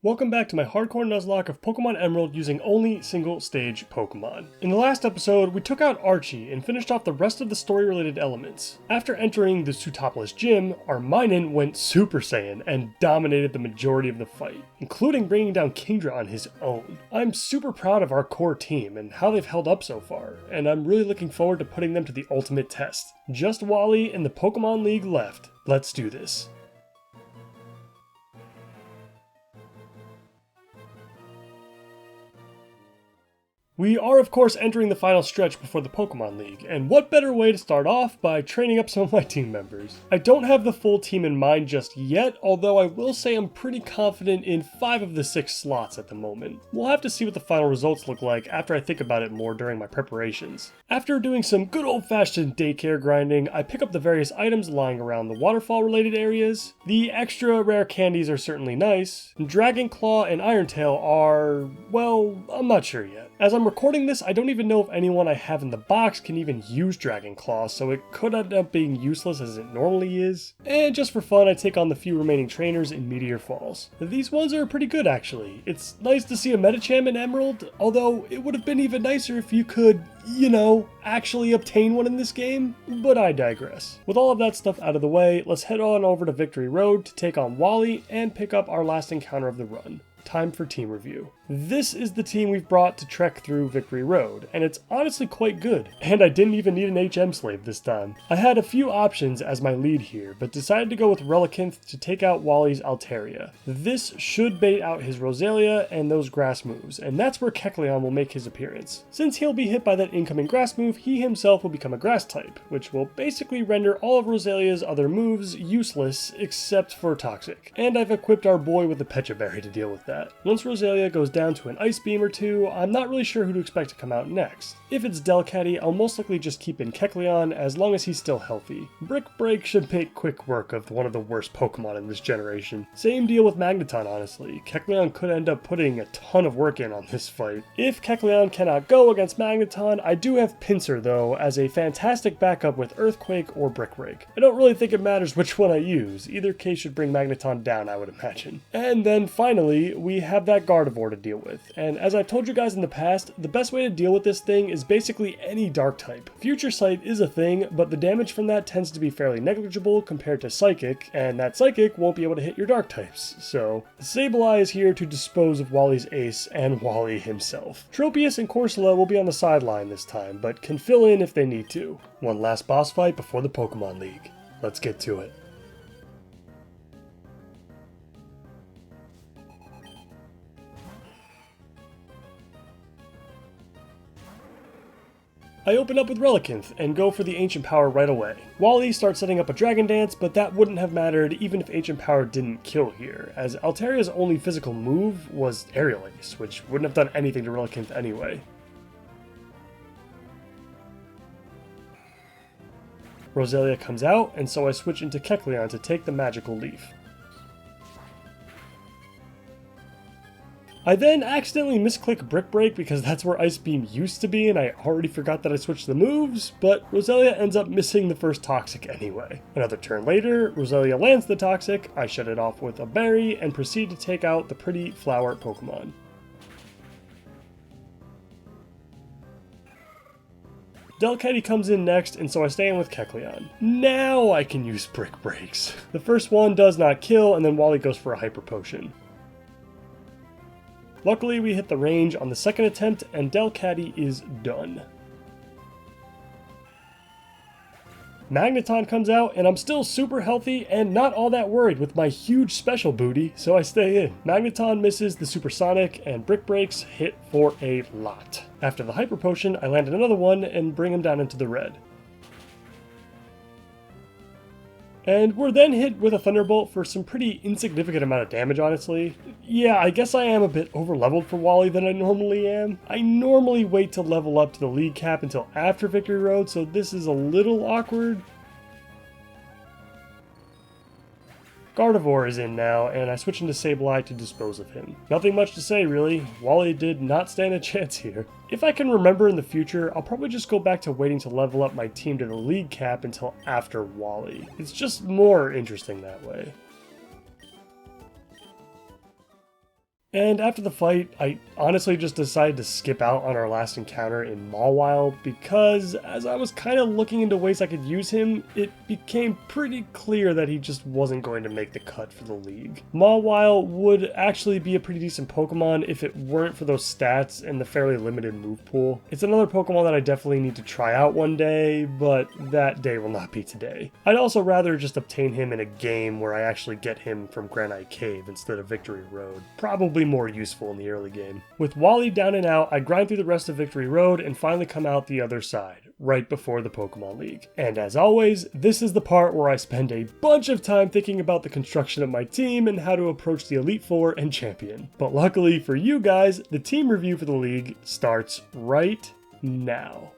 Welcome back to my hardcore Nuzlocke of Pokémon Emerald using only single stage Pokémon. In the last episode, we took out Archie and finished off the rest of the story related elements. After entering the Sootopolis gym, our Minun went Super Saiyan and dominated the majority of the fight, including bringing down Kingdra on his own. I'm super proud of our core team and how they've held up so far, and I'm really looking forward to putting them to the ultimate test. Just Wally and the Pokémon League left. Let's do this. We are of course entering the final stretch before the Pokémon League, and what better way to start off by training up some of my team members. I don't have the full team in mind just yet, although I will say I'm pretty confident in 5 of the 6 slots at the moment. We'll have to see what the final results look like after I think about it more during my preparations. After doing some good old-fashioned daycare grinding, I pick up the various items lying around the waterfall related areas. The extra rare candies are certainly nice. Dragon Claw and Iron Tail are, well, I'm not sure yet. As I'm recording this, I don't even know if anyone I have in the box can even use Dragon Claw, so it could end up being useless as it normally is. And just for fun, I take on the few remaining trainers in Meteor Falls. These ones are pretty good actually. It's nice to see a Medicham in Emerald, although it would have been even nicer if you could, actually obtain one in this game, but I digress. With all of that stuff out of the way, let's head on over to Victory Road to take on Wally and pick up our last encounter of the run. Time for team review. This is the team we've brought to trek through Victory Road, and it's honestly quite good. And I didn't even need an HM slave this time. I had a few options as my lead here, but decided to go with Relicanth to take out Wally's Altaria. This should bait out his Roselia and those grass moves, and that's where Kecleon will make his appearance. Since he'll be hit by that incoming grass move, he himself will become a grass type, which will basically render all of Roselia's other moves useless except for Toxic. And I've equipped our boy with the Pecha Berry to deal with that. Once Roselia goes down to an Ice Beam or two, I'm not really sure who to expect to come out next. If it's Delcatty, I'll most likely just keep in Kecleon as long as he's still healthy. Brick Break should make quick work of one of the worst Pokemon in this generation. Same deal with Magneton, honestly. Kecleon could end up putting a ton of work in on this fight. If Kecleon cannot go against Magneton, I do have Pinsir though, as a fantastic backup with Earthquake or Brick Break. I don't really think it matters which one I use. Either case should bring Magneton down, I would imagine. And then finally, we have that Gardevoir to deal with. And as I've told you guys in the past, the best way to deal with this thing is basically any dark type. Future Sight is a thing, but the damage from that tends to be fairly negligible compared to Psychic, and that Psychic won't be able to hit your dark types. So, Sableye is here to dispose of Wally's ace and Wally himself. Tropius and Corsola will be on the sideline this time, but can fill in if they need to. One last boss fight before the Pokémon League. Let's get to it. I open up with Relicanth and go for the Ancient Power right away. Wally starts setting up a Dragon Dance, but that wouldn't have mattered even if Ancient Power didn't kill here, as Altaria's only physical move was Aerial Ace, which wouldn't have done anything to Relicanth anyway. Roselia comes out, and so I switch into Kecleon to take the Magical Leaf. I then accidentally misclick Brick Break because that's where Ice Beam used to be and I already forgot that I switched the moves, but Roselia ends up missing the first Toxic anyway. Another turn later, Roselia lands the Toxic, I shut it off with a Berry and proceed to take out the pretty flower Pokemon. Delcatty comes in next, and so I stay in with Kecleon. Now I can use Brick Breaks. The first one does not kill, and then Wally goes for a Hyper Potion. Luckily, we hit the range on the second attempt, and Delcatty is done. Magneton comes out, and I'm still super healthy and not all that worried with my huge special booty, so I stay in. Magneton misses the Supersonic, and Brick Breaks hit for a lot. After the Hyper Potion, I land another one and bring him down into the red. And we're then hit with a Thunderbolt for some pretty insignificant amount of damage, honestly. Yeah, I guess I am a bit over-leveled for Wally than I normally am. I normally wait to level up to the league cap until after Victory Road, so this is a little awkward. Gardevoir is in now, and I switch into Sableye to dispose of him. Nothing much to say, really. Wally did not stand a chance here. If I can remember in the future, I'll probably just go back to waiting to level up my team to the league cap until after Wally. It's just more interesting that way. And after the fight, I honestly just decided to skip out on our last encounter in Mawile because as I was kind of looking into ways I could use him, it became pretty clear that he just wasn't going to make the cut for the league. Mawile would actually be a pretty decent Pokemon if it weren't for those stats and the fairly limited move pool. It's another Pokemon that I definitely need to try out one day, but that day will not be today. I'd also rather just obtain him in a game where I actually get him from Granite Cave instead of Victory Road. Probably more useful in the early game. With Wally down and out, I grind through the rest of Victory Road and finally come out the other side, right before the Pokemon League. And as always, this is the part where I spend a bunch of time thinking about the construction of my team and how to approach the Elite Four and Champion. But luckily for you guys, the team review for the league starts right now.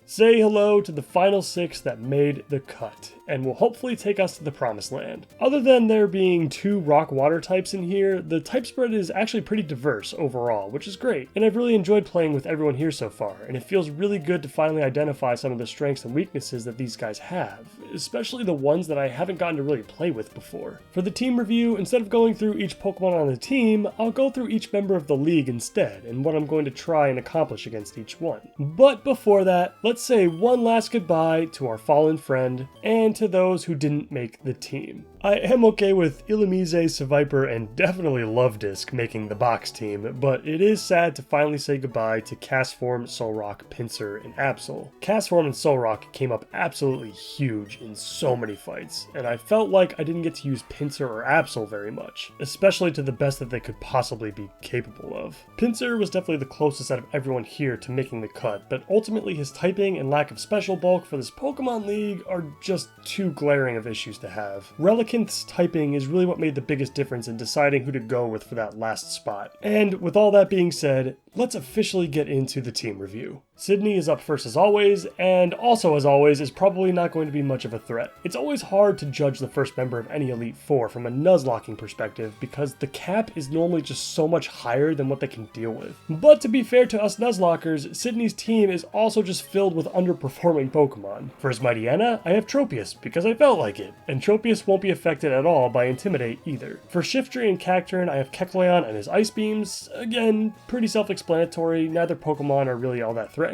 Say hello to the final 6 that made the cut, and will hopefully take us to the promised land. Other than there being 2 rock-water types in here, the type spread is actually pretty diverse overall, which is great, and I've really enjoyed playing with everyone here so far, and it feels really good to finally identify some of the strengths and weaknesses that these guys have, especially the ones that I haven't gotten to really play with before. For the team review, instead of going through each Pokemon on the team, I'll go through each member of the league instead, and what I'm going to try and accomplish against each one. But before that, let's say one last goodbye to our fallen friend, and to those who didn't make the team. I am okay with Illumise, Seviper, and definitely Lovedisk making the box team, but it is sad to finally say goodbye to Castform, Solrock, Pinsir, and Absol. Castform and Solrock came up absolutely huge in so many fights, and I felt like I didn't get to use Pinsir or Absol very much, especially to the best that they could possibly be capable of. Pinsir was definitely the closest out of everyone here to making the cut, but ultimately his typing and lack of special bulk for this Pokemon League are just too glaring of issues to have. Relicanth's typing is really what made the biggest difference in deciding who to go with for that last spot. And with all that being said, let's officially get into the team review. Sydney is up first as always, and also as always is probably not going to be much of a threat. It's always hard to judge the first member of any Elite Four from a Nuzlocking perspective because the cap is normally just so much higher than what they can deal with. But to be fair to us Nuzlockers, Sydney's team is also just filled with underperforming Pokemon. For his Mightyena, I have Tropius because I felt like it, and Tropius won't be affected at all by Intimidate either. For Shiftry and Cacturne, I have Kecleon and his Ice Beams. Again, pretty self-explanatory, neither Pokemon are really all that threatening.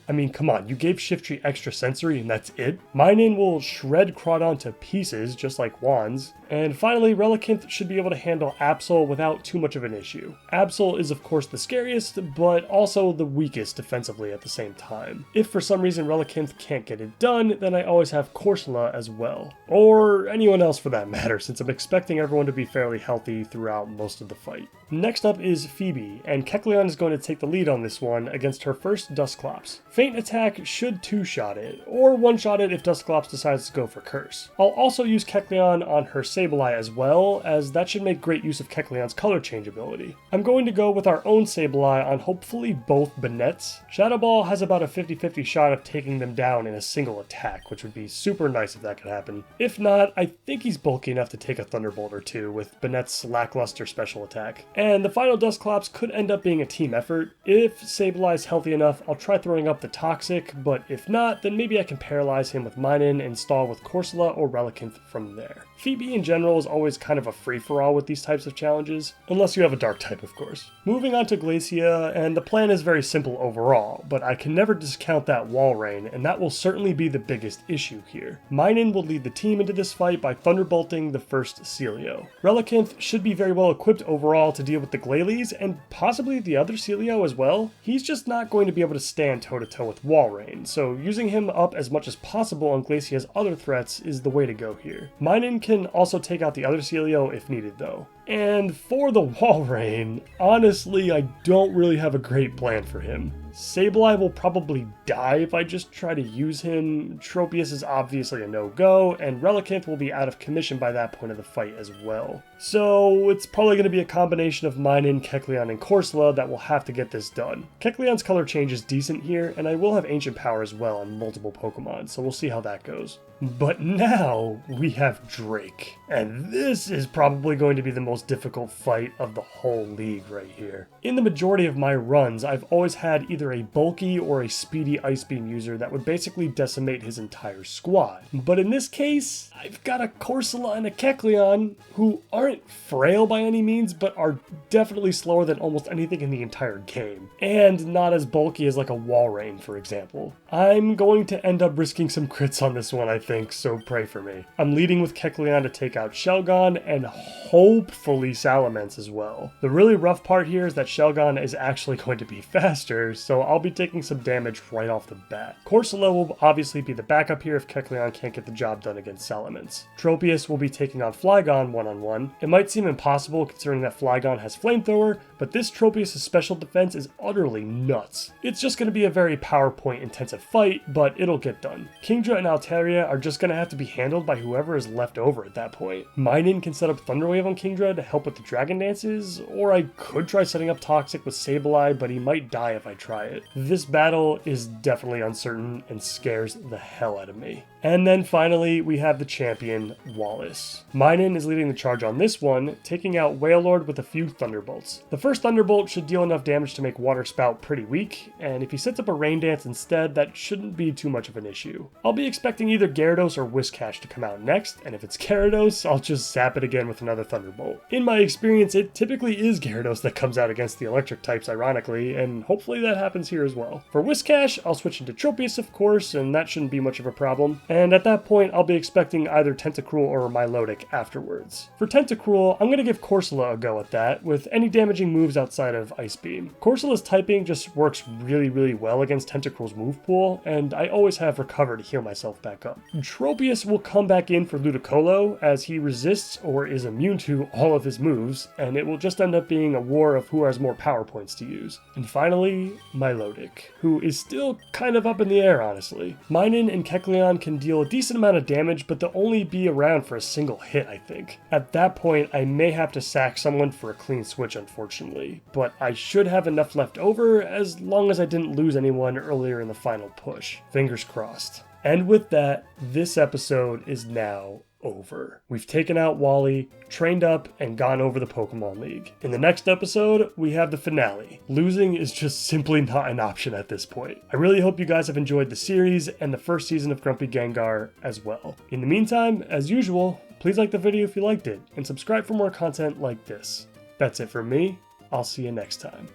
I mean, come on, you gave Shiftry extra sensory and that's it? Minun will shred Crawdon to pieces, just like wands. And finally, Relicanth should be able to handle Absol without too much of an issue. Absol is of course the scariest, but also the weakest defensively at the same time. If for some reason Relicanth can't get it done, then I always have Corsola as well. Or anyone else for that matter, since I'm expecting everyone to be fairly healthy throughout most of the fight. Next up is Phoebe, and Kecleon is going to take the lead on this one against her first Dusclops. Feint Attack should two-shot it, or one-shot it if Dusclops decides to go for Curse. I'll also use Kecleon on her Sableye as well, as that should make great use of Kecleon's color change ability. I'm going to go with our own Sableye on hopefully both Bannettes. Shadow Ball has about a 50-50 shot of taking them down in a single attack, which would be super nice if that could happen. If not, I think he's bulky enough to take a Thunderbolt or two with Bannette's lackluster special attack. And the final Dusclops could end up being a team effort. If Sableye's healthy enough, I'll try throwing up the Toxic, but if not, then maybe I can paralyze him with Minun and stall with Corsola or Relicanth from there. Phoebe in general is always kind of a free-for-all with these types of challenges, unless you have a dark type of course. Moving on to Glacia, and the plan is very simple overall, but I can never discount that Wall Rain, and that will certainly be the biggest issue here. Minun will lead the team into this fight by Thunderbolting the first Celio. Relicanth should be very well equipped overall to deal with the Glalie, and possibly the other Celio as well. He's just not going to be able to stand toe-to-toe with Wall Rain, so using him up as much as possible on Glacia's other threats is the way to go here. Minun can also take out the other Celio if needed though. And for the Wall Rain, honestly I don't really have a great plan for him. Sableye will probably die if I just try to use him, Tropius is obviously a no-go, and Relicanth will be out of commission by that point of the fight as well. So it's probably going to be a combination of Minun, Kecleon, and Corsola that will have to get this done. Kecleon's color change is decent here, and I will have Ancient Power as well on multiple Pokemon, so we'll see how that goes. But now we have Drake, and this is probably going to be the most difficult fight of the whole league right here. In the majority of my runs, I've always had either a bulky or a speedy Ice Beam user that would basically decimate his entire squad. But in this case, I've got a Corsola and a Kecleon who aren't frail by any means, but are definitely slower than almost anything in the entire game, and not as bulky as like a Walrein, for example. I'm going to end up risking some crits on this one, I think, so pray for me. I'm leading with Kecleon to take out Shelgon and hopefully Salamence as well. The really rough part here is that Shelgon is actually going to be faster, so I'll be taking some damage right off the bat. Corsola will obviously be the backup here if Kecleon can't get the job done against Salamence. Tropius will be taking on Flygon one-on-one. It might seem impossible considering that Flygon has Flamethrower, but this Tropius' special defense is utterly nuts. It's just going to be a very PowerPoint intensive fight, but it'll get done. Kingdra and Altaria are just going to have to be handled by whoever is left over at that point. Minun can set up Thunder Wave on Kingdra to help with the Dragon Dances, or I could try setting up Toxic with Sableye, but he might die if I try it. This battle is definitely uncertain and scares the hell out of me. And then finally, we have the champion, Wallace. Minun is leading the charge on this one, taking out Wailord with a few Thunderbolts. The first Thunderbolt should deal enough damage to make Water Spout pretty weak, and if he sets up a Rain Dance instead, that shouldn't be too much of an issue. I'll be expecting either Gyarados or Whiscash to come out next, and if it's Gyarados, I'll just zap it again with another Thunderbolt. In my experience, it typically is Gyarados that comes out against the electric types, ironically, and hopefully that happens here as well. For Whiscash, I'll switch into Tropius, of course, and that shouldn't be much of a problem. And at that point, I'll be expecting either Tentacruel or Milotic afterwards. For Tentacruel, I'm going to give Corsola a go at that, with any damaging moves outside of Ice Beam. Corsola's typing just works really well against Tentacruel's move pool, and I always have Recover to heal myself back up. Tropius will come back in for Ludicolo, as he resists or is immune to all of his moves, and it will just end up being a war of who has more power points to use. And finally, Milotic, who is still kind of up in the air, honestly. Minun and Kecleon can deal a decent amount of damage, but they'll only be around for a single hit, I think. At that point, I may have to sack someone for a clean switch, unfortunately, but I should have enough left over as long as I didn't lose anyone earlier in the final push. Fingers crossed. And with that, this episode is now over. We've taken out Wally, trained up, and gone over the Pokemon League. In the next episode, we have the finale. Losing is just simply not an option at this point. I really hope you guys have enjoyed the series and the first season of Grumpy Gengar as well. In the meantime, as usual, please like the video if you liked it, and subscribe for more content like this. That's it for me. I'll see you next time.